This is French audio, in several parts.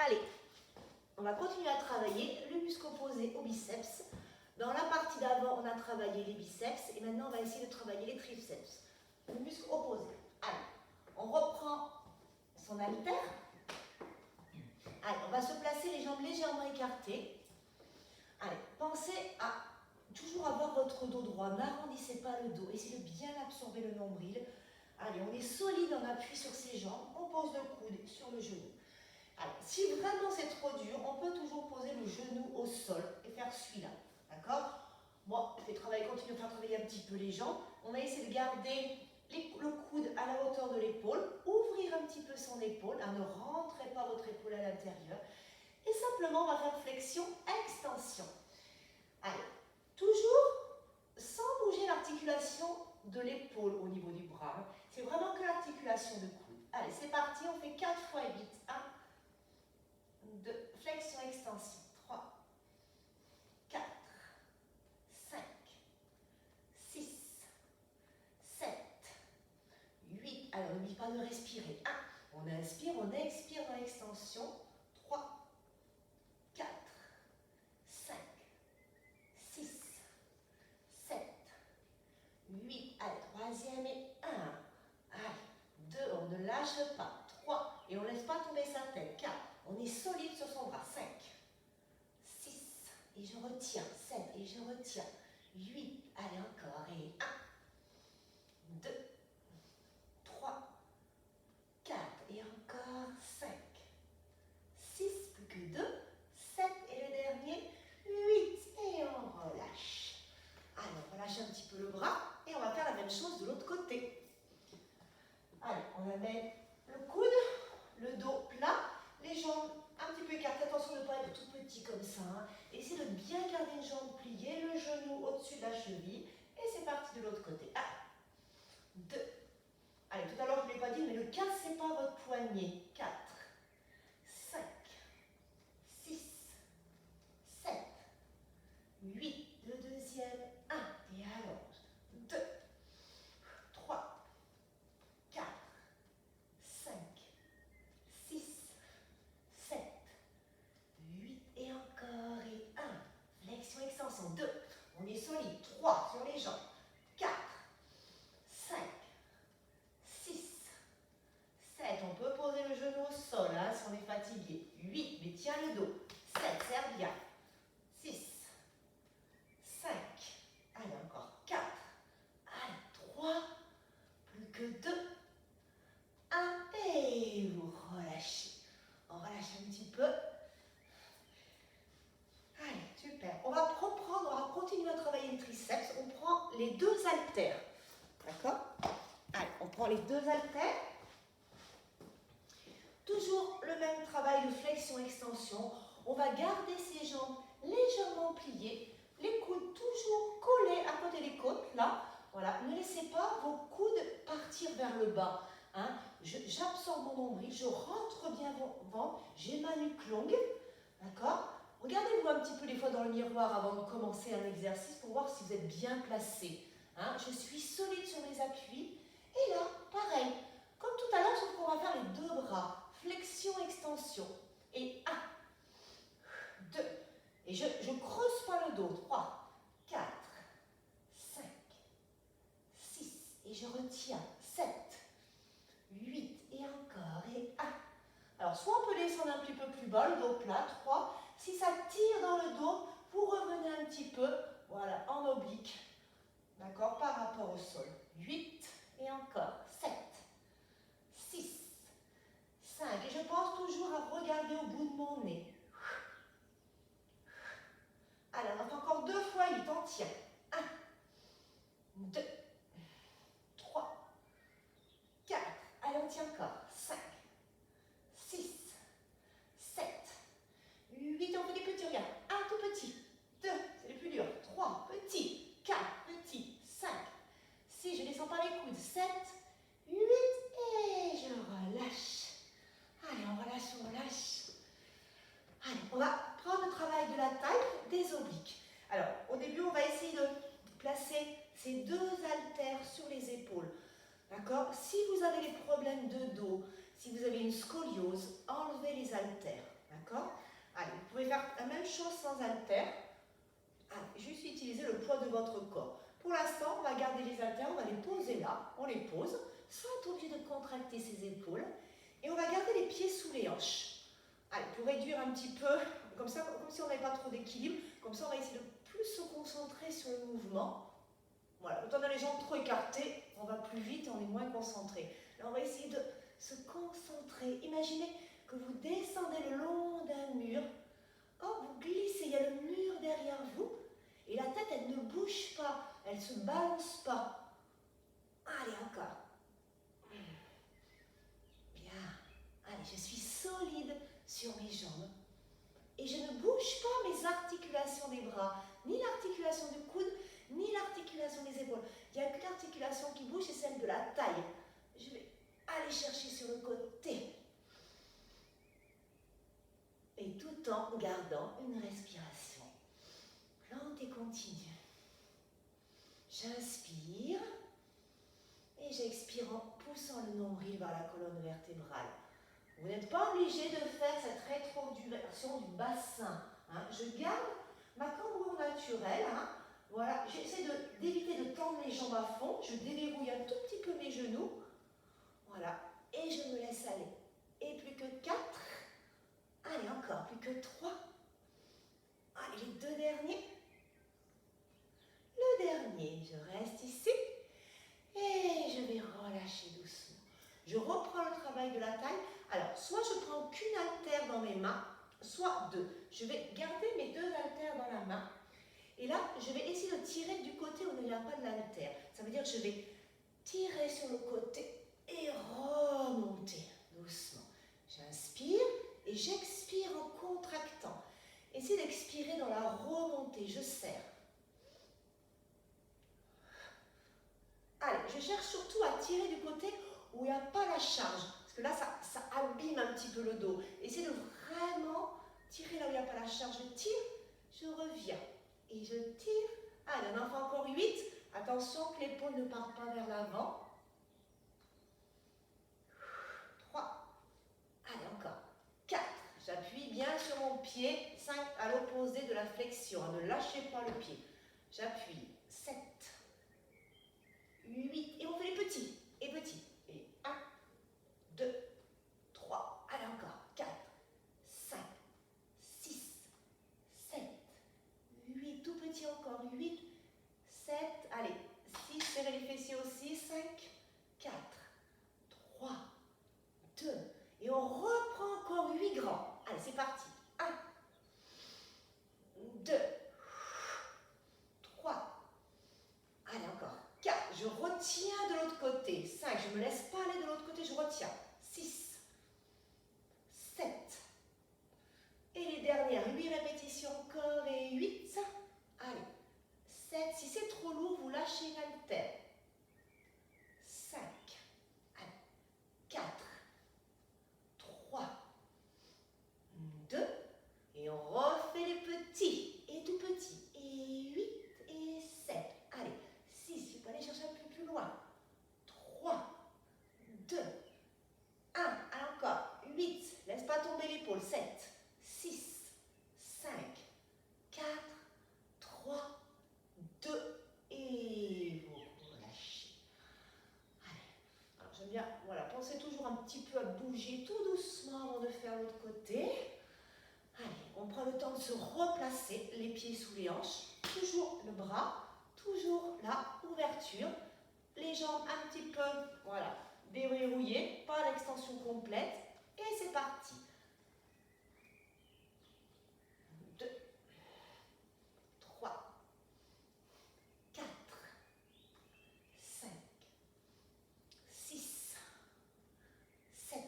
Allez, on va continuer à travailler le muscle opposé au biceps. Dans la partie d'avant, on a travaillé les biceps et maintenant on va essayer de travailler les triceps. Le muscle opposé. Allez, on reprend son haltère. Allez, on va se placer les jambes légèrement écartées. Allez, pensez à toujours avoir votre dos droit. N'arrondissez pas le dos. Essayez de bien absorber le nombril. Allez, on est solide en appui sur ses jambes. On pose le coude sur le genou. Alors, si vraiment c'est trop dur, on peut toujours poser le genou au sol et faire celui-là. D'accord? Moi, je vais continuer à faire travailler un petit peu les jambes. On va essayer de garder le coude à la hauteur de l'épaule, ouvrir un petit peu son épaule. Ne rentrez pas votre épaule à l'intérieur. Et simplement, on va faire flexion-extension. Allez, toujours sans bouger l'articulation de l'épaule au niveau du bras. C'est vraiment que l'articulation de coude. Allez, c'est parti, on fait 4 fois 8. 1, 2, flexion-extension. 3, 4, 5, 6, 7, 8. Alors, n'oublie pas de respirer. 1, on inspire, on expire dans l'extension. 3, 4, 5, 6, 7, 8. Allez, troisième et 1. Allez, 2, on ne lâche pas. 3, et on ne laisse pas tomber sa tête. 4, on est solide sur son bras. 5, 6, et je retiens. 7, et je retiens. 8, allez encore. Et 1, 2, 3, 4, et encore. 5, 6, plus que 2, 7, et le dernier, 8, et on relâche. Allez, on relâche un petit peu le bras, et on va faire la même chose de l'autre côté. Allez, on amène le coude, le dos plat, les jambes un petit peu écartées. Attention de ne pas être tout petit comme ça. Essayez de bien garder une jambe pliée, le genou au-dessus de la cheville. Et c'est parti de l'autre côté. 1, 2. Allez, tout à l'heure, je ne l'ai pas dit, mais ne cassez pas votre poignet. 4, 5, 6, 7, 8. Le deuxième. 1. Et allonge. 2, 3, 4, 5, 6, 7, 8 et encore. Et 1. Flexion, extension. 2. On est solide. 3 sur les jambes. 4, 5, 6, 7. On peut poser le genou au sol si on est fatigué. 8. Mais tiens le dos. 7. Serre bien. 6, 5. Allez, encore. 4. Allez, 3. Plus que 2. 1. Et vous relâchez. On relâche un petit peu. Allez, super. On va continuer à travailler le triceps. On prend les 2 haltères. D'accord? Allez, on prend les 2 haltères. Toujours le même travail de flexion-extension. On va garder ses jambes légèrement pliées. Les coudes toujours collés à côté des côtes. Là, voilà. Ne laissez pas vos coudes partir vers le bas. J'absorbe mon nombril, je rentre bien mon ventre, j'ai ma nuque longue, d'accord? Regardez-vous un petit peu des fois dans le miroir avant de commencer un exercice pour voir si vous êtes bien placé. Je suis solide sur mes appuis. Et là, pareil, comme tout à l'heure, sauf qu'on va faire les 2 bras. Flexion, extension. Et 1, 2, et je ne creuse pas le dos. 3, 4, 5, 6, et je retiens. 7, 8, et encore, et 1. Alors, soit on peut descendre un petit peu plus bas, le dos plat, 3. Si ça tire dans le dos, vous revenez un petit peu, voilà, en oblique, d'accord, par rapport au sol. 8, et encore, 7, 6, 5. Et je pense toujours à regarder au bout de mon nez. Allez, on a fait encore 2 fois 8, on tient. 1, 2, 3, 4. Allez, on tient encore. 5, 6, 7, 8. On fait des petits, regarde. 1 tout petit. 2, c'est le plus dur. 3, petit. 4, petit. 5, 6, je ne descends pas les coudes. 7, 8, et je relâche. Allez, on relâche, on relâche. Allez, on va prendre le travail de la taille des obliques. Alors, au début, on va essayer de placer ces 2 haltères sur les épaules. D'accord? Si vous avez des problèmes de dos, si vous avez une scoliose, enlevez les haltères. d'accord? Allez, vous pouvez faire la même chose sans haltères. Allez, juste utiliser le poids de votre corps. Pour l'instant, on va garder les haltères, on va les poser là, on les pose, sans être obligé de contracter ses épaules. Et on va garder les pieds sous les hanches. Allez, pour réduire un petit peu, comme ça, comme si on n'avait pas trop d'équilibre, comme ça on va essayer de plus se concentrer sur le mouvement. Voilà, quand on a les jambes trop écartées, on va plus vite et on est moins concentré. Là, on va essayer de se concentrer. Imaginez que vous descendez le long d'un mur. Oh, vous glissez, il y a le mur derrière vous. Et la tête, elle ne bouge pas, elle ne se balance pas. Allez, encore. Bien. Allez, je suis solide sur mes jambes. Et je ne bouge pas mes articulations des bras, ni l'articulation du coude, ni l'articulation des épaules. Il n'y a qu'une articulation qui bouge, c'est celle de la taille. Je vais aller chercher sur le côté. Et tout en gardant une respiration lente et continue. J'inspire et j'expire en poussant le nombril vers la colonne vertébrale. Vous n'êtes pas obligé de faire cette rétroduration du bassin. Hein. Je garde ma cambrure naturelle. Hein. Voilà, j'essaie d'éviter de tendre les jambes à fond. Je déverrouille un tout petit peu mes genoux. Voilà, et je me laisse aller. Et plus que 4. Allez, encore, plus que 3. Allez, les 2 derniers. Le dernier, je reste ici. Et je vais relâcher doucement. Je reprends le travail de la taille. Alors, soit je prends qu'une haltère dans mes mains, soit 2. Je vais garder mes 2 haltères dans la main. Et là, je vais essayer de tirer du côté où il n'y a pas de haltère. Ça veut dire que je vais tirer sur le côté et remonter doucement. J'inspire et j'expire en contractant. Essayez d'expirer dans la remontée. Je serre. Allez, je cherche surtout à tirer du côté où il n'y a pas la charge. Parce que là, ça abîme un petit peu le dos. Essayez de vraiment tirer là où il n'y a pas la charge. Je tire, je reviens. Et je tire. Allez, on en fait encore 8. Attention que l'épaule ne parte pas vers l'avant. 3. Allez, encore. 4. J'appuie bien sur mon pied. 5 à l'opposé de la flexion. Ne lâchez pas le pied. J'appuie. 7. 8. Et on fait les petits. Et petits. Et 1, 2, 3. Allez, encore. 4, 5, 6, 7, 8. Tout petit encore. 8, 7. Allez. 6. Serrez les fessiers aussi. 5, 4, 3, 2. Et on reprend encore 8 grands. Allez, c'est parti. 1, 2, 3. Allez, encore. 4. Je retiens de l'autre côté. 5. Je ne me laisse pas aller de l'autre côté. Je retiens. 6, 7. Et les dernières 8 répétitions encore et 8. Allez. 7. Si c'est trop lourd, vous lâchez l'haltère. 5. Allez. 4. 3. 2. Et on refait les petits. Et tout petits. Et 8 et 7. Allez. 6. Je peux aller chercher un peu plus loin. 3. 2. 1. Allez, encore. 8. Laisse pas tomber l'épaule. 7. 6. 5. 4. 3. 2. Et vous relâchez. Allez. Alors, j'aime bien, voilà, pensez toujours un petit peu à bouger tout doucement avant de faire l'autre côté. Allez, on prend le temps de se replacer, les pieds sous les hanches. Toujours le bras, toujours la ouverture. Les jambes un petit peu, voilà, déverrouillées, pas l'extension complète. Et c'est parti. 2, 3, 4, 5, 6, 7,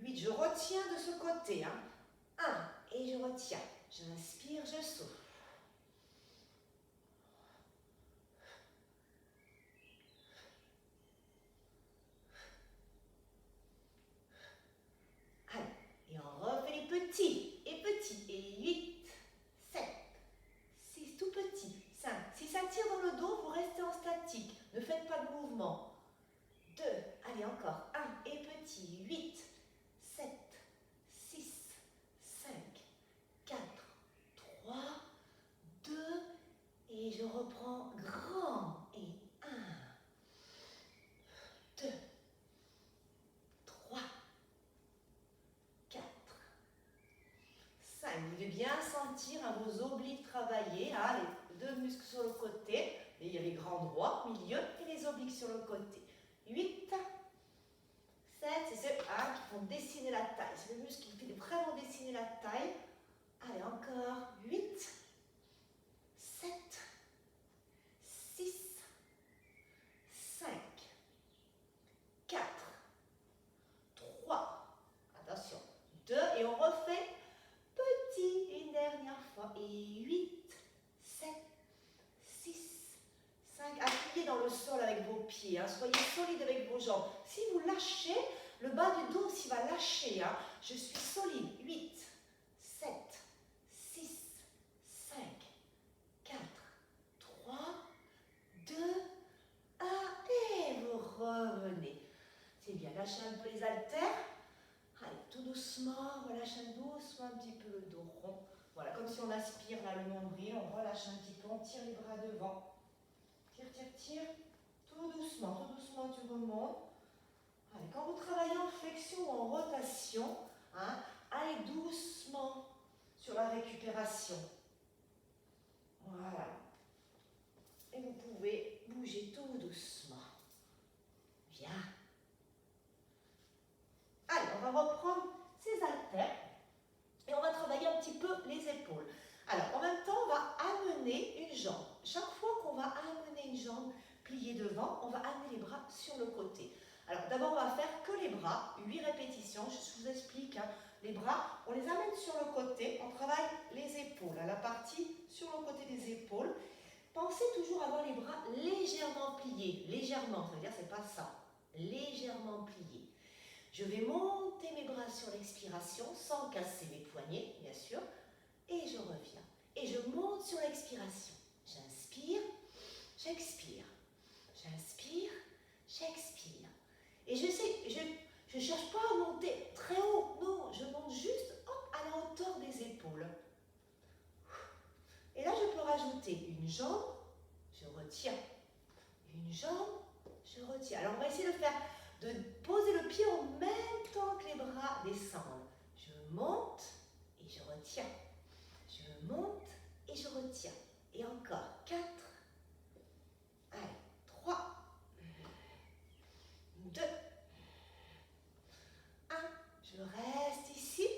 8. Je retiens de ce côté. 1. Et je retiens. J'inspire, je souffle. Allez. Et on refait les petits. Et petits. Et 8, 7, 6. Tout petits. 5. Si ça tire dans le dos, vous restez en statique. Ne faites pas de mouvement. 2. Allez, encore. 1. Et petit. 8, 7, 6, 5. Vous devez bien sentir vos obliques travailler, hein, les deux muscles sur le côté. Et il y a les grands droits au milieu et les obliques sur le côté. 8, 7, c'est ceux qui font dessiner la taille. C'est le muscle qui fait vraiment dessiner la taille. Allez, encore 8, 7, 6, 5, 4, 3, attention, 2, et on refait petit une dernière fois. Et 8, 7, 6, 5. Appuyez dans le sol avec vos pieds, hein. Soyez solide avec vos jambes. Si vous lâchez, le bas du dos aussi va lâcher. Hein. Je suis solide. 8, 7, 6, 5, 4, 3, 2, 1. Et vous revenez. C'est bien. Lâchez un peu les haltères. Allez, tout doucement, relâche doucement un petit peu le dos rond. Voilà, comme si on aspire là le nombril, on relâche un petit peu, on tire les bras devant. Tire, tire, tire. Tout doucement, tu remontes. Allez, quand vous travaillez en flexion ou en rotation, hein, allez doucement sur la récupération. Voilà. Et vous pouvez bouger tout doucement. Bien. Allez, on va reprendre ces haltères et on va travailler un petit peu les épaules. Alors, en même temps, on va amener une jambe. Chaque fois qu'on va amener une jambe pliée devant, on va amener les bras sur le côté. Alors, d'abord, on va faire que les bras, 8 répétitions. Je vous explique, hein. Les bras, on les amène sur le côté, on travaille les épaules, à la partie sur le côté des épaules. Pensez toujours avoir les bras légèrement pliés. Légèrement, ça veut dire c'est pas ça. Légèrement pliés. Je vais monter mes bras sur l'expiration sans casser mes poignets, bien sûr. Et je reviens. Et je monte sur l'expiration. J'inspire, j'expire. J'inspire, j'expire. Et je ne cherche pas à monter très haut. Non, je monte juste hop, à la hauteur des épaules. Et là, je peux rajouter une jambe, je retiens. Une jambe, je retiens. Alors, on va essayer de poser le pied en même temps que les bras descendent. Je monte et je retiens. Je monte et je retiens. Et encore 4. Allez, 3. 2. 1. Je reste ici.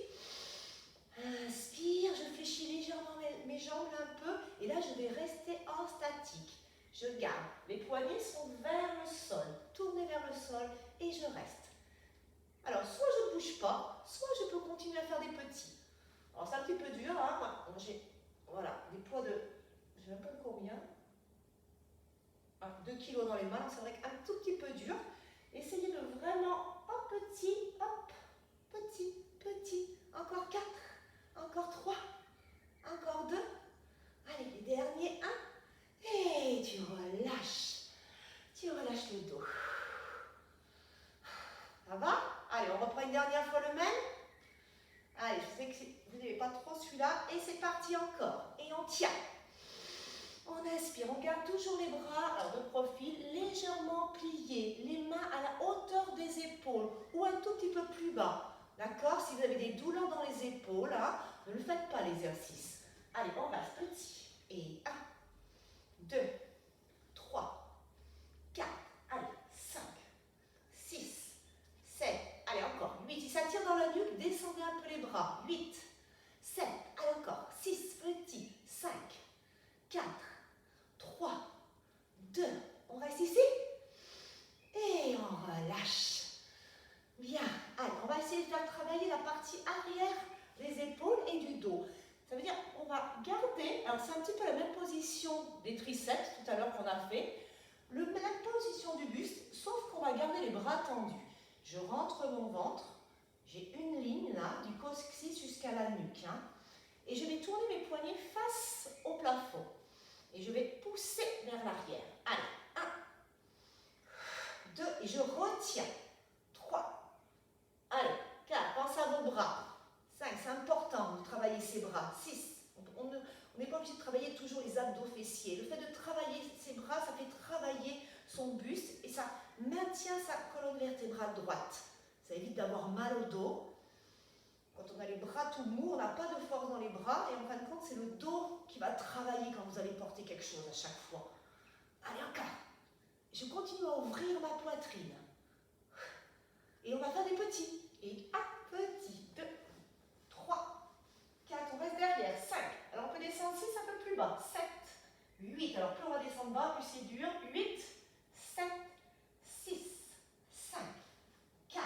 Inspire, je fléchis légèrement mes jambes un peu. Et là, je vais rester en statique. Je garde. Les poignets sont vers le sol. Tournez vers le sol et je reste. Alors, soit je ne bouge pas, soit je peux continuer à faire des petits. Alors, c'est un petit peu dur. Hein. J'ai des poids de, je ne sais même pas combien, 2 kg dans les mains. C'est vrai qu'un tout petit peu dur. Essayez de vraiment, hop, petit, hop, petit, petit. Encore 4, encore 3, encore 2. Allez, les derniers 1. Et tu relâches le dos. Ça va? Allez, on reprend une dernière fois le même. Allez, je sais que vous n'avez pas trop celui-là. Et c'est parti encore. Et on tient. On inspire, on garde toujours les bras de profil légèrement pliés. Les mains à la hauteur des épaules ou un tout petit peu plus bas. D'accord? Si vous avez des douleurs dans les épaules, hein, ne le faites pas l'exercice. Allez, on reste petit. Et 1, 2, 3, 4, allez, 5, 6, 7, allez encore, 8. Si ça tire dans la nuque, descendez un peu les bras. 8, 7, allez encore, 6, petit, 5, 4, 3, 2, on reste ici et on relâche. Bien, allez, on va essayer de faire travailler la partie arrière des épaules et du dos. Ça veut dire qu'on va garder, alors c'est un petit peu la même position des triceps tout à l'heure qu'on a fait, la position du buste, sauf qu'on va garder les bras tendus. Je rentre mon ventre, j'ai une ligne là, du coccyx jusqu'à la nuque, hein, et je vais tourner mes poignets face au plafond. Et je vais pousser vers l'arrière. Allez, 1, 2, et je retiens. 3, allez, 4, pensez à vos bras. 5, c'est important de travailler ses bras. 6, on n'est pas obligé de travailler toujours les abdos fessiers. Le fait de travailler ses bras, ça fait travailler son buste et ça maintient sa colonne vertébrale droite. Ça évite d'avoir mal au dos. Quand quand on a les bras tout mous, on n'a pas de force dans les bras, et en fin de compte, c'est le dos qui va travailler quand vous allez porter quelque chose à chaque fois. Allez, encore. Je continue à ouvrir ma poitrine. Et on va faire des petits. Et un petit, 2, 3, 4, on reste derrière, 5. Alors on peut descendre 6, un peu plus bas, 7, 8. Alors plus on va descendre bas, plus c'est dur. 8, 7, 6, 5, 4,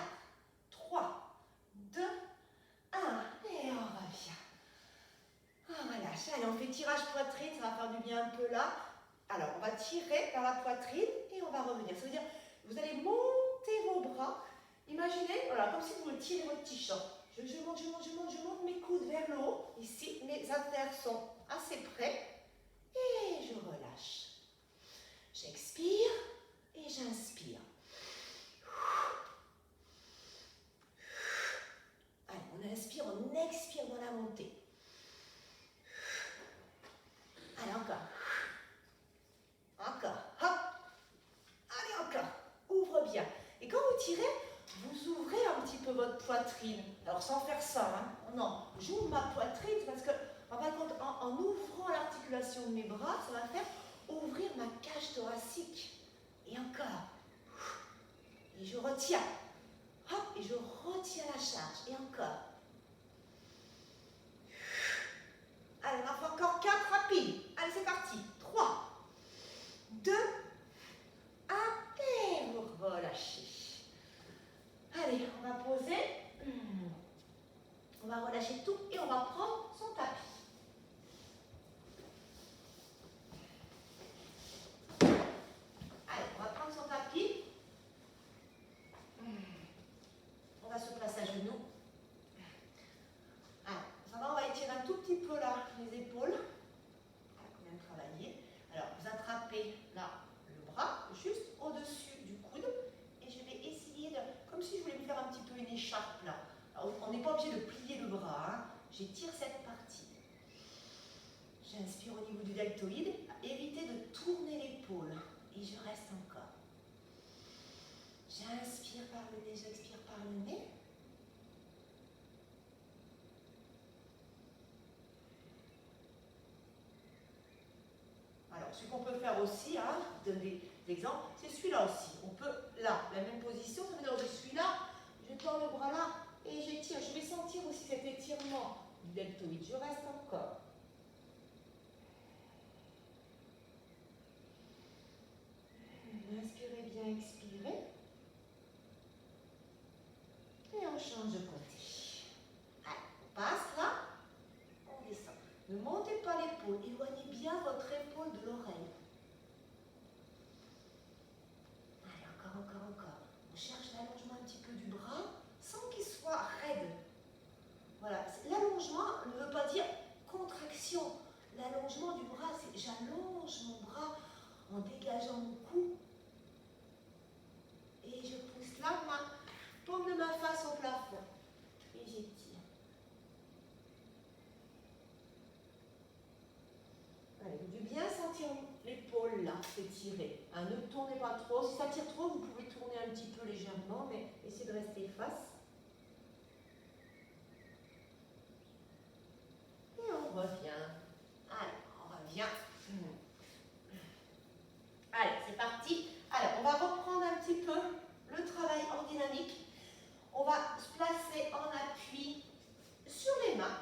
3, 2, 1. Et on revient. On relâche. Allez, on fait tirage poitrine, ça va faire du bien un peu là. Alors, on va tirer vers la poitrine et on va revenir. Ça veut dire, vous allez monter vos bras. Imaginez, voilà, comme si vous tirez votre t-shirt. Je monte mes coudes vers le haut. Ici, mes haltères sont assez près. Et je relâche. J'expire et j'inspire. Allez, on inspire, on expire dans la montée. Allez, encore. Encore. Hop. Allez, encore. Ouvre bien. Et quand vous tirez, vous ouvrez un petit peu votre poitrine. Alors, sans faire ça, hein. Non, j'ouvre ma poitrine parce que, en fin de compte, en ouvrant l'articulation de mes bras, ça va faire ouvrir ma cage thoracique. Et encore. Et je retiens. Hop, et je retiens la charge. Et encore. Allez, on en fait encore 4 rapides. Allez, c'est parti. 3, 2, 1, et vous relâchez. Allez, on va poser. On va relâcher tout et on va prendre son tapis. Allez, on va prendre son tapis. On va se placer à genoux. Allez, ça va, on va étirer un tout petit peu là les épaules. On vient de travailler. Alors, vous attrapez là le bras, juste au-dessus du coude. Et je vais essayer de, comme si je voulais me faire un petit peu une écharpe là. Alors, on n'est pas obligé de plier le bras, hein. J'étire cette partie. J'inspire au niveau du deltoïde. Évitez de tourner l'épaule. Et je reste encore. J'inspire par le nez, j'expire par le nez. Alors, ce qu'on peut faire aussi, hein, je donne des exemples, c'est celui-là aussi. On peut, là, la même position, ça veut dire que je suis là, je tends le bras là et j'étire. Je vais sentir aussi cet étirement du deltoïde. Je reste encore. Inspirez bien, expirez. Et on change de côté. Allez, on passe là, on descend. Ne montez pas l'épaule, éloignez bien votre épaule de l'oreille. Allez, encore. On cherche l'allongement un petit peu du bras sans qu'il soit raide. Voilà, l'allongement ne veut pas dire contraction. L'allongement du bras, c'est j'allonge mon bras en dégageant mon cou. Et je pousse la main, paume de ma face au plafond. Et j'étire. Allez, vous devez bien sentir l'épaule là, s'étirer. Hein, ne tournez pas trop. Si ça tire trop, vous pouvez tourner un petit peu légèrement, mais essayez de rester face. Et on revient. Allez, on revient. Allez, c'est parti. Alors, on va reprendre un petit peu le travail en dynamique. On va se placer en appui sur les mains.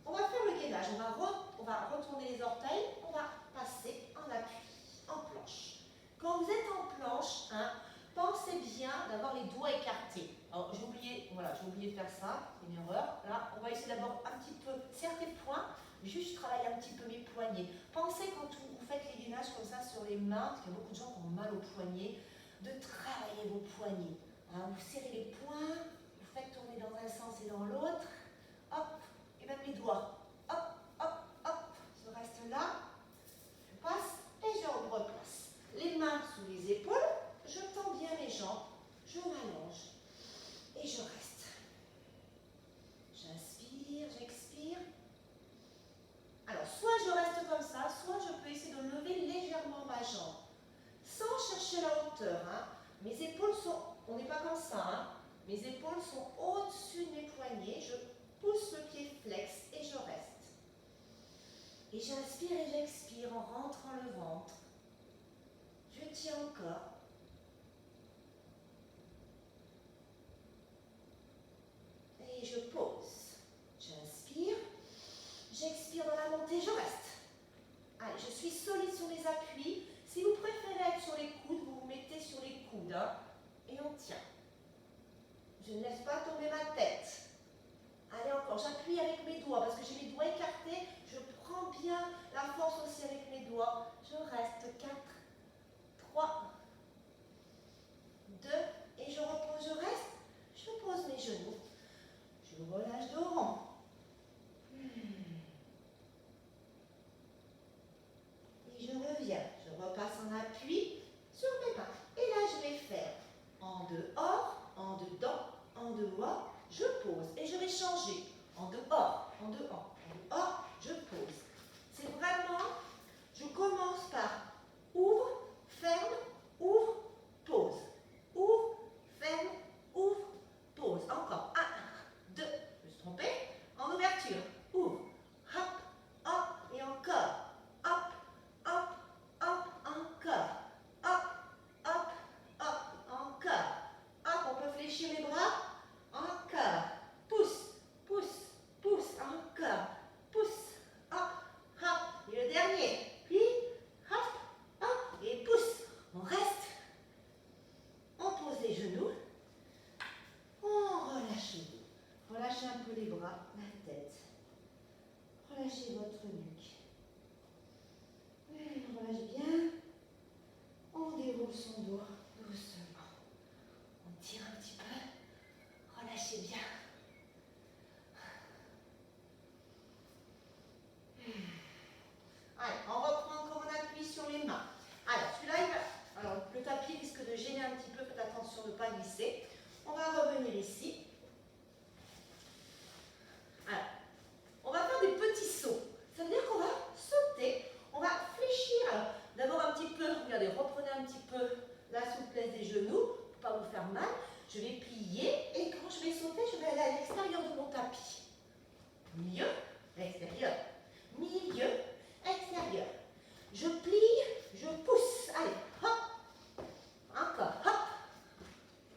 On va faire le gainage. On va retourner les orteils. On va passer en appui, en planche. Quand vous êtes en planche, hein, pensez bien d'avoir les doigts écartés. Alors, j'ai oublié de faire ça, c'est une erreur. Là, on va essayer d'abord un petit peu serrer les poings, juste travailler un petit peu mes poignets. Pensez quand vous faites les gainages comme ça sur les mains, parce qu'il y a beaucoup de gens qui ont mal aux poignets, de travailler vos poignets. Hein, vous serrez les poings, vous faites tourner dans un sens et dans l'autre. Hop, et même les doigts. Hop, hop, hop. Je reste là, je passe et je replace. Les mains sous les épaules, je tends bien mes jambes, je m'allonge et je reste. J'inspire, j'expire. Alors, soit je reste comme ça, soit je peux essayer de lever légèrement ma jambe, sans chercher la hauteur. Hein. Mes épaules sont, on n'est pas comme ça, hein. Mes épaules sont au-dessus de mes poignets, je pousse je pose. J'inspire. J'expire dans la montée, je reste. Allez, je suis solide sur les appuis. Si vous préférez être sur les coudes, vous vous mettez sur les coudes. Hein, et on tient. Je ne laisse pas tomber ma tête. Allez, encore, j'appuie avec mes doigts parce que j'ai les doigts écartés. Je prends bien la force aussi avec mes doigts. Je reste. 4, 3, 2, et je repose, je reste. Je pose mes genoux. Je relâche de rond. Et je reviens. Je repasse en appui sur mes mains. Et là, je vais faire en dehors, en dedans, en dehors. Je pose. Et je vais changer. En dehors, en dehors, en dehors, je pose. C'est vraiment, je commence par ouvre, ferme, ouvre, pose. Ouvre, ferme, ouvre, pose. Encore. 1, 2, je me suis trompée. En ouverture. Ouvre. Hop, hop, et encore. Hop, hop, hop, encore. Hop, hop, hop, encore. Hop, on peut fléchir les bras. Encore. Pousse, pousse, pousse. Encore. Pousse. Hop, hop. Et le dernier. Puis, hop, hop, et pousse. On reste. On pose les genoux. On relâche le dos. Relâchez un peu les bras, la tête. Relâchez votre nuque. On relâche bien. On déroule son dos doucement. On tire un petit peu. Relâchez bien. Allez, on reprend encore, on appuie sur les mains. Alors, celui-là, alors, le tapis risque de gêner un petit peu, faites attention de ne pas glisser. On va revenir ici. Alors, on va faire des petits sauts. Ça veut dire qu'on va sauter, on va fléchir. Alors, d'abord un petit peu, regardez, reprenez un petit peu la souplesse des genoux pour ne pas vous faire mal. Je vais plier et quand je vais sauter, je vais aller à l'extérieur de mon tapis. Milieu, extérieur. Milieu, extérieur. Je plie, je pousse. Allez, hop. Encore, hop.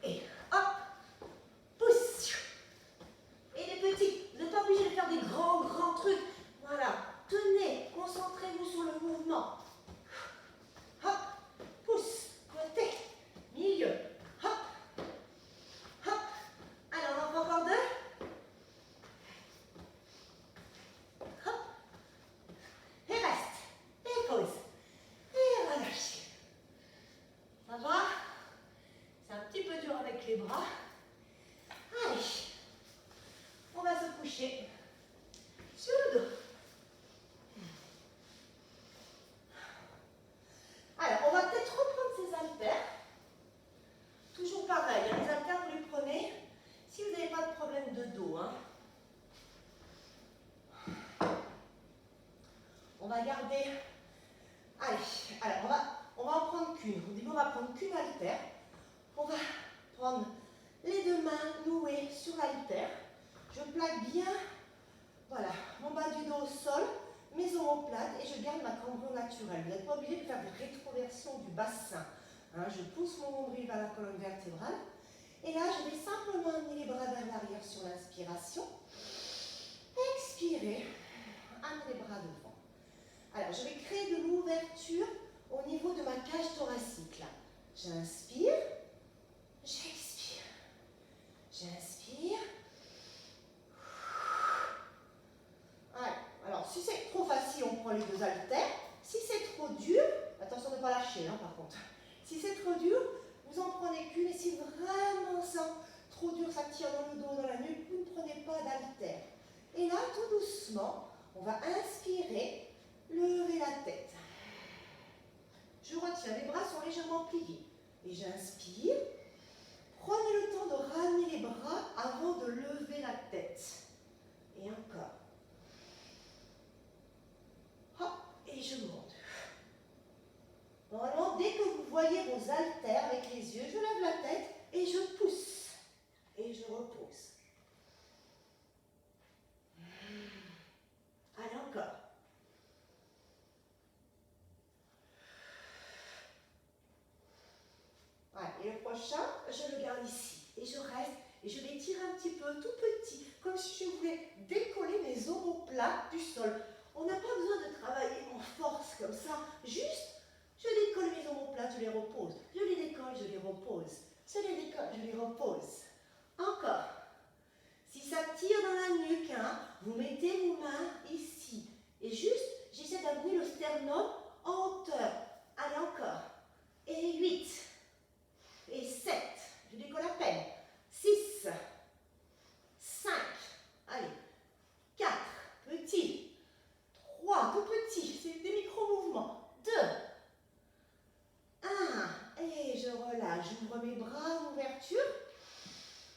Et hop. Pousse. Et les petits, vous n'êtes pas obligé de faire des grands trucs. Voilà. Tenez, concentrez-vous sur le mouvement. Hop. Pousse. Côté. Milieu. Hop. Hop. Allez, on en fait encore 2. Hop. Et reste. Et pose. Et relâche. Ça va? C'est un petit peu dur avec les bras. Allez. On va se coucher sur le dos. Alors, on va peut-être reprendre ces haltères. Toujours pareil, hein, les haltères, vous les prenez si vous n'avez pas de problème de dos. Hein. On va garder... Allez, alors on va en prendre qu'une. Au début, on va prendre qu'une haltère. On va prendre les deux mains nouées sur l'haltère. Je plaque bien, voilà, mon bas du dos au sol, mes omoplates et je garde ma cambrure naturelle. Vous n'êtes pas obligé de faire des rétroversions du bassin. Hein, je pousse mon nombril vers la colonne vertébrale. Et là, je vais simplement amener les bras vers l'arrière sur l'inspiration. Expirez, amenez les bras devant. Alors, je vais créer de l'ouverture au niveau de ma cage thoracique. Là. J'inspire, j'expire. J'inspire. Allez, alors, si c'est trop facile, on prend les deux haltères. Si c'est trop dur, attention de ne pas lâcher, hein, par contre. Si c'est trop dur, vous en prenez qu'une. Et si vraiment ça, trop dur, ça tire dans le dos, dans la nuque, vous ne prenez pas d'haltère. Et là, tout doucement, on va inspirer, lever la tête. Je retiens, les bras sont légèrement pliés. Et j'inspire. Prenez le temps de ramener les bras avant de lever la tête. Et encore. Hop, et je monte. Normalement, dès que vous voyez vos haltères avec les yeux, je lève la tête et je pousse. Et je repose. Allez, encore. Voilà, et le prochain, je le garde ici. Et je reste, et je l'étire un petit peu, tout petit, comme comme si je voulais décoller mes omoplates du sol. On n'a pas besoin de travailler en force comme ça, juste je décolle mes omoplates, je les repose. Je les décolle, je les repose. Je les décolle, je les repose. Encore. Si ça tire dans la nuque, hein, vous mettez vos mains ici. Et juste, j'essaie d'amener le sternum en hauteur. Allez, encore. Et 8. Et 7. Je décolle à peine. 6. 5. Allez. 4. Petit. 3. Tout petit. C'est des micro-mouvements. 2. 1. Et je relâche. J'ouvre mes bras en ouverture.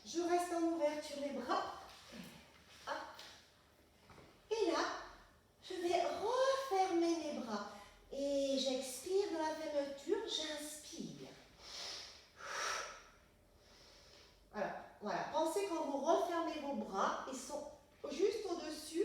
Je reste en ouverture les bras. Et là, je vais refermer mes bras. Et j'expire dans la fermeture, j'inspire. Voilà. Pensez quand vous refermez vos bras, ils sont juste au-dessus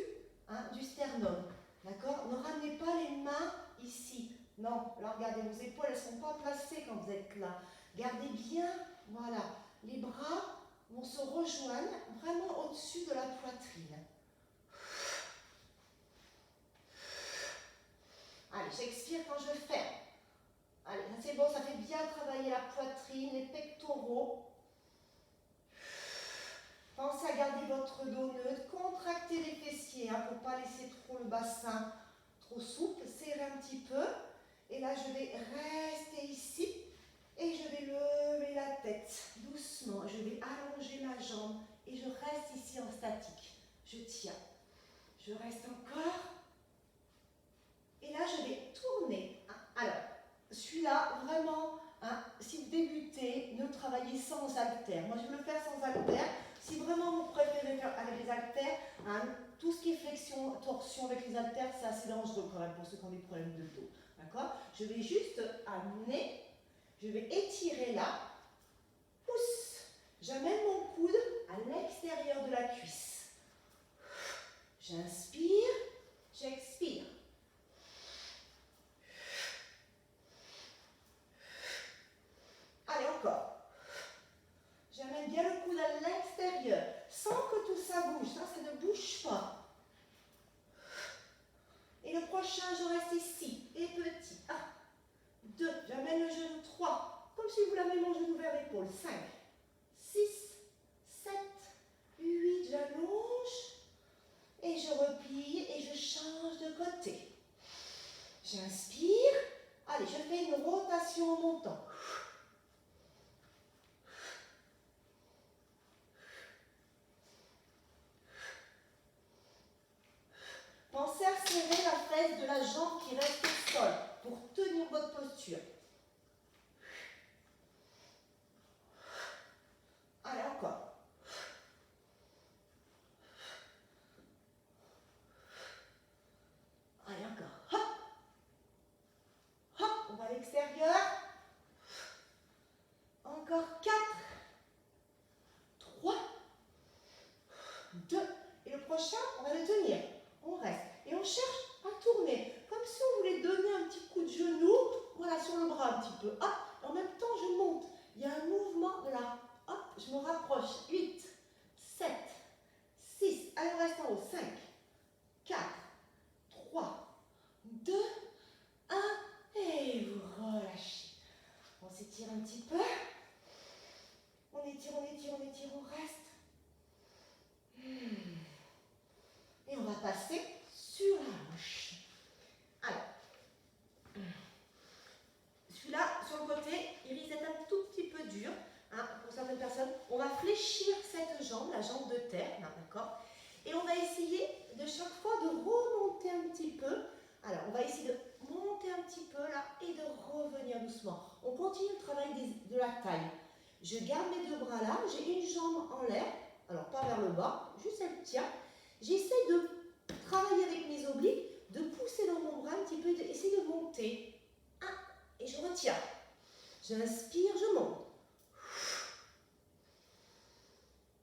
du sternum. D'accord? Ne ramenez pas les mains ici. Non, là regardez, vos épaules, elles ne sont pas placées quand vous êtes là. Gardez bien, voilà, les bras vont se rejoindre vraiment au-dessus de la poitrine. Allez, j'expire quand je ferme. Allez, c'est bon, ça fait bien travailler la poitrine, les pectoraux. Pensez à garder votre dos neutre, contractez les fessiers pour ne pas laisser trop le bassin trop souple, serrez un petit peu. Et là, je vais rester ici et je vais lever la tête doucement. Je vais allonger ma jambe et je reste ici en statique. Je tiens. Je reste encore. Et là, je vais tourner. Alors, celui-là, vraiment, si vous débutez, ne travaillez sans haltères. Moi, je vais le faire sans haltères. Si vraiment vous préférez faire avec les haltères, tout ce qui est flexion, torsion avec les haltères, c'est assez dangereux quand même pour ceux qui ont des problèmes de dos. D'accord? Je vais juste amener, je vais étirer là, pousse. J'amène mon coude à l'extérieur de la cuisse. J'inspire, j'expire. Allez, encore. J'amène bien le coude à l'extérieur, sans que tout ça bouge. Ça ne bouge pas. Et le prochain, je reste ici. Et petit. 1, 2. J'amène le genou. 3. Comme si vous l'avez mon genou vers l'épaule. 5, 6, 7, 8. J'allonge. Et je replie et je change de côté. J'inspire. Allez, je fais une rotation en montant. Pensez à serrer la fesse de la jambe qui reste au sol pour tenir votre posture. Allez, encore. Allez, encore. Hop. Hop, on va à l'extérieur. Encore 4, 3, 2. Et le prochain, on va le tenir. On reste. Et on cherche à tourner. Comme si on voulait donner un petit coup de genou, voilà, sur le bras un petit peu. Hop, et en même temps, je monte. Il y a un mouvement de là. Hop, je me rapproche. 8, 7, 6. Allez, on reste en haut. 5, 4, 3, 2, 1. Et vous relâchez. On s'étire un petit peu. On étire, on reste. Et on va passer sur la hanche. Alors, celui-là, sur le côté, il risque d'être un tout petit peu dur. Pour certaines personnes, on va fléchir cette jambe, la jambe de terre, d'accord? Et on va essayer de chaque fois de remonter un petit peu. Alors, on va essayer de monter un petit peu là et de revenir doucement. On continue le travail de la taille. Je garde mes deux bras là, j'ai une jambe en l'air, alors pas vers le bas, juste elle tient. J'essaie de travailler avec mes obliques, de pousser dans mon bras un petit peu, d'essayer de monter. Et je retiens. J'inspire, je monte.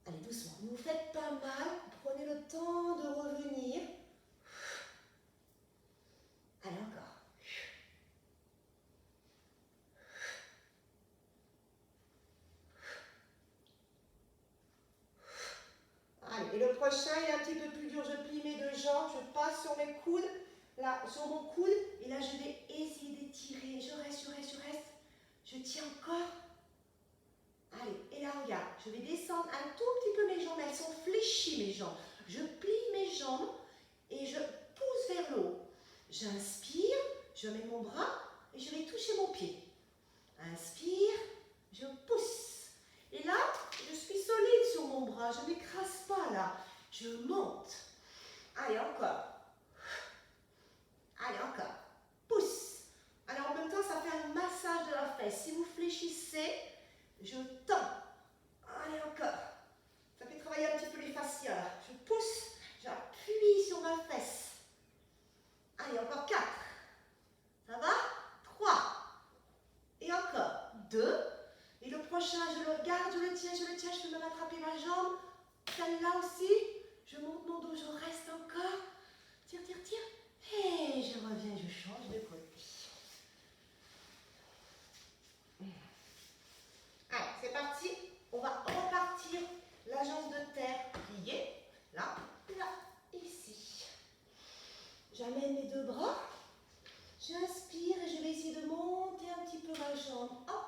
Allez, doucement. Ne vous faites pas mal. Prenez le temps de revenir. Allez, encore. Allez, et le prochain. prochain, il est un petit peu plus dur. Je plie mes deux jambes, je passe sur mes coudes, là, sur mon coude. Et là, je vais essayer d'étirer. Je reste, je reste, je reste. Je tiens encore. Allez, et là, regarde, je vais descendre un tout petit peu mes jambes. Elles sont fléchies, mes jambes. Je plie mes jambes et je pousse vers le haut. J'inspire, je mets mon bras et je vais toucher mon pied. Inspire, je pousse. Et là, je suis solide sur mon bras, je ne m'écrase pas là. Je monte. Allez, encore. Allez, encore. Pousse. Alors, en même temps, ça fait un massage de la fesse. Si vous fléchissez, je tends. Allez, encore. Ça fait travailler un petit peu les fascias là. Je pousse, j'appuie sur ma fesse. Allez, encore 4. Ça va? 3. Et encore 2. Et le prochain, je le garde, je le tiens, je peux même attraper ma jambe. Celle-là aussi, je monte mon dos, je reste encore. Tire, tire, tire. Et je reviens, je change de côté. Allez, c'est parti. On va repartir la jambe de terre pliée. Là, là, ici. J'amène mes deux bras. J'inspire et je vais essayer de monter un petit peu ma jambe. Hop.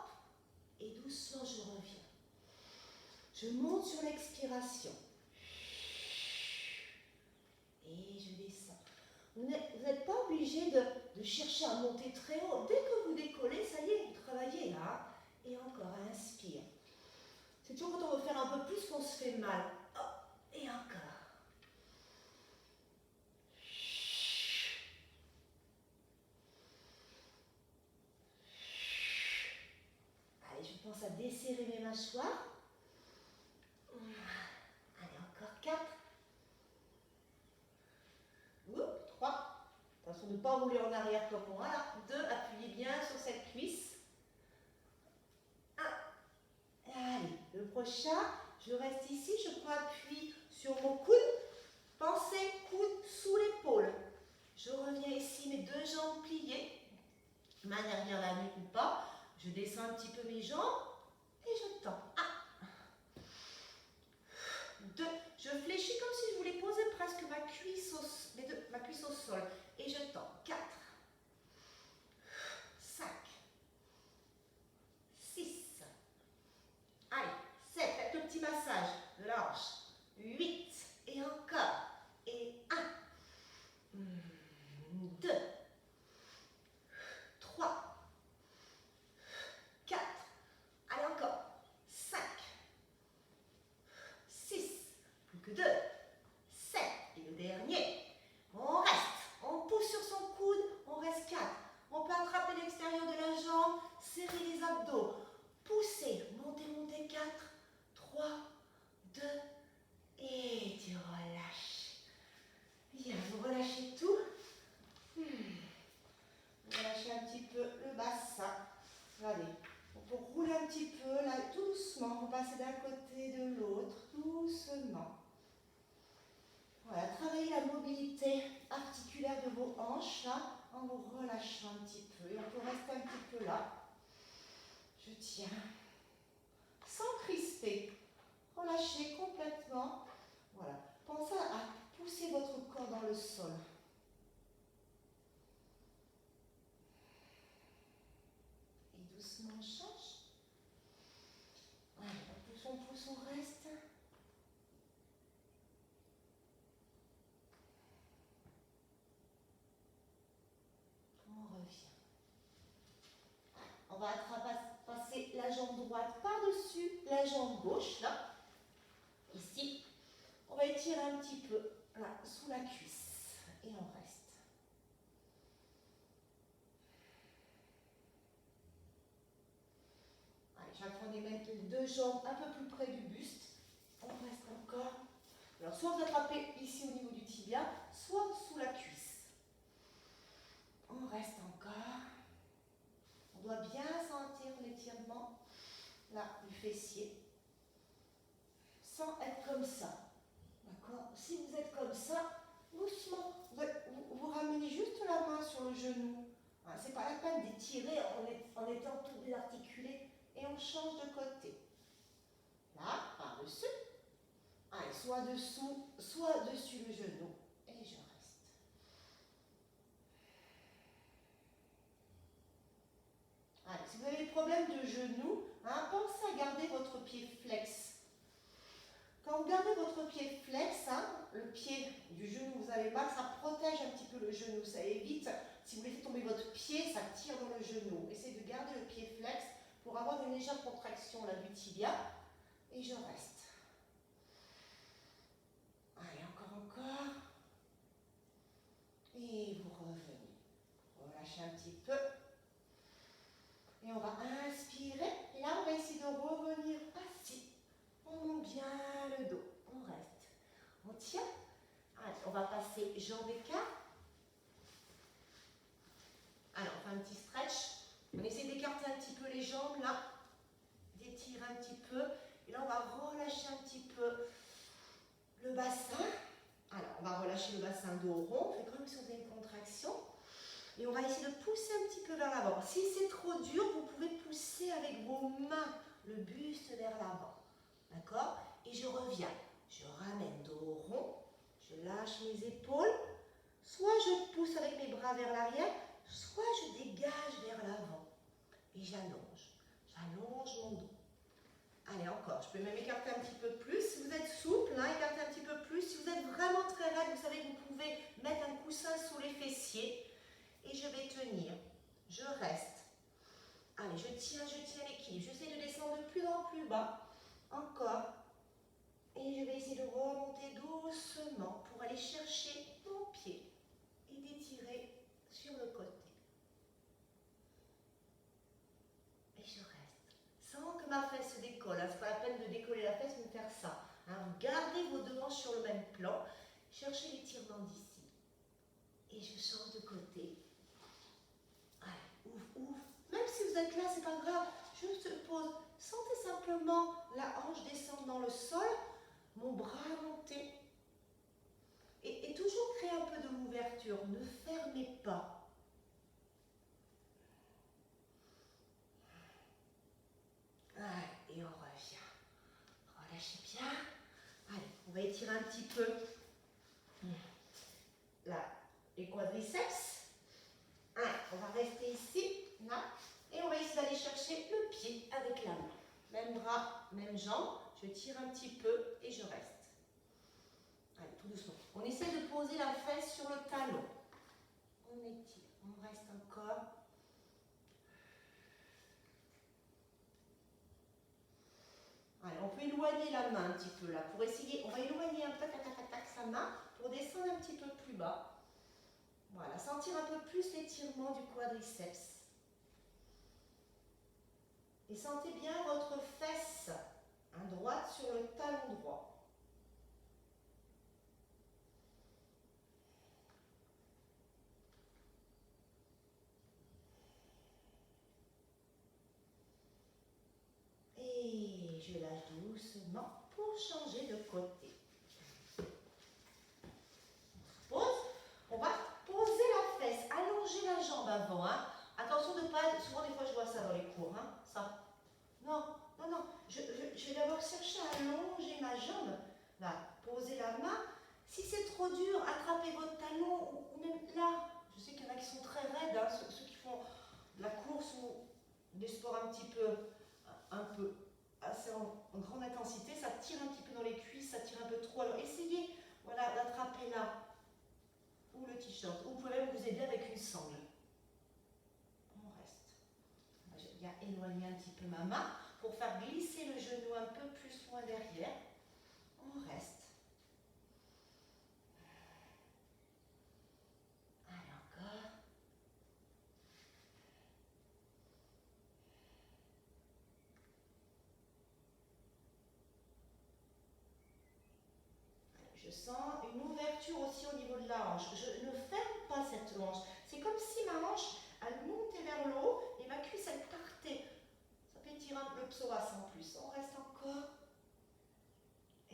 Et doucement, je reviens. Je monte sur l'expiration. Et je descends. Vous n'êtes pas obligé de chercher à monter très haut. Dès que vous décollez, ça y est, vous travaillez là. Et encore, inspire. C'est toujours quand on veut faire un peu plus qu'on se fait mal. Hop. Et encore. Allez, je pense à desserrer mes mâchoires. Allez, encore 4. 3. Attention de ne pas rouler en arrière comme moi. Là. 2. Appuyez bien sur cette cuisse. 1. Allez, le prochain. Je reste ici. Je prends appui sur mon coude. Pensez coude sous l'épaule. Je reviens ici, mes deux jambes pliées. Main derrière la nuque ou pas. Je descends un petit peu mes jambes. Et je tends. 1. 2. Je fléchis comme si je voulais poser presque ma cuisse au sol. Et je tends. 4. 5. 6. Allez, 7. Faites le petit massage de la hanche. 8. Et encore. Et 1. 2. 3. 4. Allez, encore. 5. 6. Plus que 2. 7. Et le dernier. On reste. On pousse sur son coude. On reste 4. On peut attraper l'extérieur de la jambe. Serrer les abdos. Poussez. Montez, montez. 4. 3. 2. Et tu relâches. Bien, vous relâchez tout. Vous relâchez un petit peu le bassin. Allez, pour rouler un petit peu, là, tout doucement, vous passez d'un côté de l'autre, doucement. Voilà, travaillez la mobilité articulaire de vos hanches, là, en vous relâchant un petit peu. Et on peut rester un petit peu là. Je tiens. Sans crisper. Relâchez complètement. Voilà. Pensez à pousser votre corps dans le sol. Et doucement, on change. Allez, on pousse, on reste. On revient. On va passer la jambe droite par-dessus la jambe gauche, là. Ici. On va étirer un petit peu, là, sous la cuisse. Et on reste. Allez, chaque fois, on met les deux jambes un peu plus près du buste. On reste encore. Alors, soit vous attrapez ici au niveau du tibia, soit sous la cuisse. On reste encore. On doit bien sentir l'étirement là, du fessier. Sans être comme ça. D'accord? Si vous êtes comme ça, doucement, vous ramenez juste la main sur le genou. Hein, c'est pas la peine d'étirer en étant tout désarticulé. Et on change de côté. Là, par-dessus. Allez, soit dessous, soit dessus le genou. Et je reste. Allez, si vous avez des problèmes de genoux, hein, pensez à garder votre pied flex. Quand vous gardez votre pied flex, hein, le pied du genou, vous avez mal, ça protège un petit peu le genou. Ça évite, si vous laissez tomber votre pied, ça tire dans le genou. Essayez de garder le pied flex pour avoir une légère contraction là, du tibia. Et je reste. Allez, encore. Et vous revenez. Relâchez un petit peu. Et on va inspirer. Et là, on va essayer de revenir assis. On monte bien le dos. On reste. On tient. Allez, on va passer jambes écart. Alors, on fait un petit stretch. On essaie d'écarter un petit peu les jambes, là. D'étirer un petit peu. Et là, on va relâcher un petit peu le bassin. Alors, on va relâcher le bassin dos rond. On fait comme si on faisait une contraction. Et on va essayer de pousser un petit peu vers l'avant. Si c'est trop dur, vous pouvez pousser avec vos mains le buste vers l'avant. D'accord? Et je reviens. Je ramène dos rond. Je lâche mes épaules. Soit je pousse avec mes bras vers l'arrière, soit je dégage vers l'avant. Et j'allonge. J'allonge mon dos. Allez, encore. Je peux même écarter un petit peu plus. Si vous êtes souple, hein, écartez un petit peu plus. Si vous êtes vraiment très raide, vous savez que vous pouvez mettre un coussin sous les fessiers. Et je vais tenir. Je reste. Allez, je tiens l'équilibre. J'essaie de descendre de plus en plus bas. Encore. Et je vais essayer de remonter doucement pour aller chercher mon pied et d'étirer sur le côté. Et je reste. Sans que ma fesse se décolle. Ce n'est pas la peine de décoller la fesse, mais faire ça. Hein, vous gardez vos deux hanches sur le même plan. Cherchez l'étirement d'ici. Et je change de côté. Allez, ouvre, ouvre. Même si vous êtes là, c'est pas grave. Juste pose. Sentez simplement la hanche descendre dans le sol. Mon bras monter. Et toujours créer un peu de l'ouverture. Ne fermez pas. Allez, et on revient. Relâchez bien. Allez, on va étirer un petit peu là, les quadriceps. Allez, on va rester ici, là. Et on va essayer d'aller chercher le pied avec la main. Même bras, même jambe. Je tire un petit peu et je reste. Allez, tout doucement. On essaie de poser la fesse sur le talon. On étire. On reste encore. Allez, on peut éloigner la main un petit peu là. Pour essayer, on va éloigner un peu sa main pour descendre un petit peu plus bas. Voilà, sentir un peu plus l'étirement du quadriceps. Et sentez bien votre fesse droite sur le talon droit. Et je lâche doucement pour changer de côté. On se pose. On va poser la fesse, allonger la jambe avant. Hein. Attention de ne pas... Souvent, des fois, je vois ça dans les cours. Hein. Ça. Non, non, non. Je vais d'abord chercher à allonger ma jambe. Là, posez la main. Si c'est trop dur, attrapez votre talon ou même là. Je sais qu'il y en a qui sont très raides, hein, ceux qui font de la course ou des sports un peu assez en grande intensité, ça tire un petit peu dans les cuisses, ça tire un peu trop. Alors essayez voilà, d'attraper là, ou le t-shirt, ou vous pouvez même vous aider avec une sangle. On reste. Je viens éloigner un petit peu ma main pour faire glisser le genou un peu plus loin derrière. On reste. Allez, encore. Je sens une ouverture aussi au niveau de la hanche. Je ne ferme pas cette hanche. C'est comme si ma hanche, elle montait vers le haut et ma cuisse, elle partait. Ça fait tirer un peu le psoas en plus. On reste encore.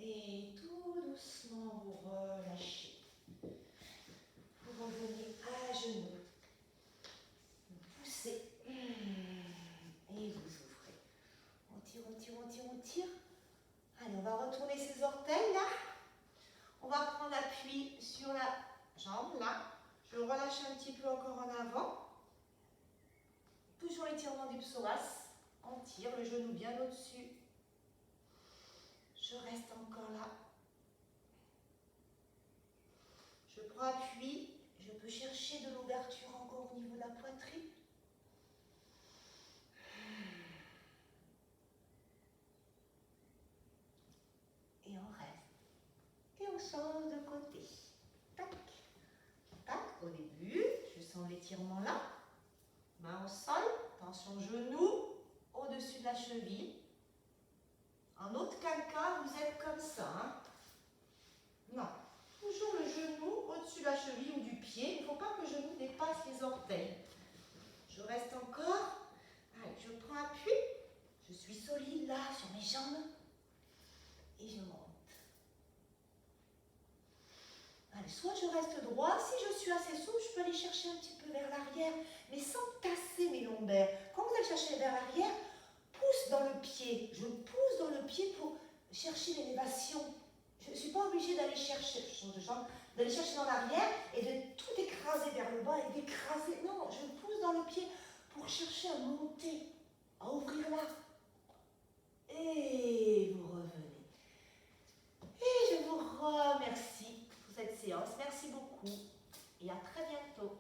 Et tout doucement, vous relâchez. Vous revenez à genoux. Vous poussez. Et vous ouvrez. On tire, on tire, on tire, on tire. Allez, on va retourner ses orteils là. appuie sur la jambe, là. Je relâche un petit peu encore en avant. Toujours l'étirement du psoas. On tire le genou bien au-dessus. Je reste encore là. Je prends appui. Je peux chercher de l'ouverture encore au niveau de la poitrine. Et on reste. Et on change de côté. Tac. Tac. Au début, je sens l'étirement là. Main au sol. Tension genou au-dessus de la cheville. En autre cas, vous êtes comme ça. Hein. Non. Toujours le genou au-dessus de la cheville ou du pied. Il ne faut pas que le genou dépasse les orteils. Je reste encore. Allez, je prends appui. Je suis solide là sur mes jambes. Et je monte. Allez, soit je reste droit. Si je suis assez souple, je peux aller chercher un petit peu vers l'arrière, mais sans tasser mes lombaires. Quand vous allez chercher vers l'arrière, pousse dans le pied. Je pousse dans le pied pour chercher l'élévation. Je ne suis pas obligée d'aller chercher, d'aller chercher dans l'arrière et de tout écraser vers le bas et d'écraser. Non, je pousse dans le pied pour chercher à monter, à ouvrir là. Et vous revenez. Et je vous remercie pour cette séance. Merci beaucoup et à très bientôt.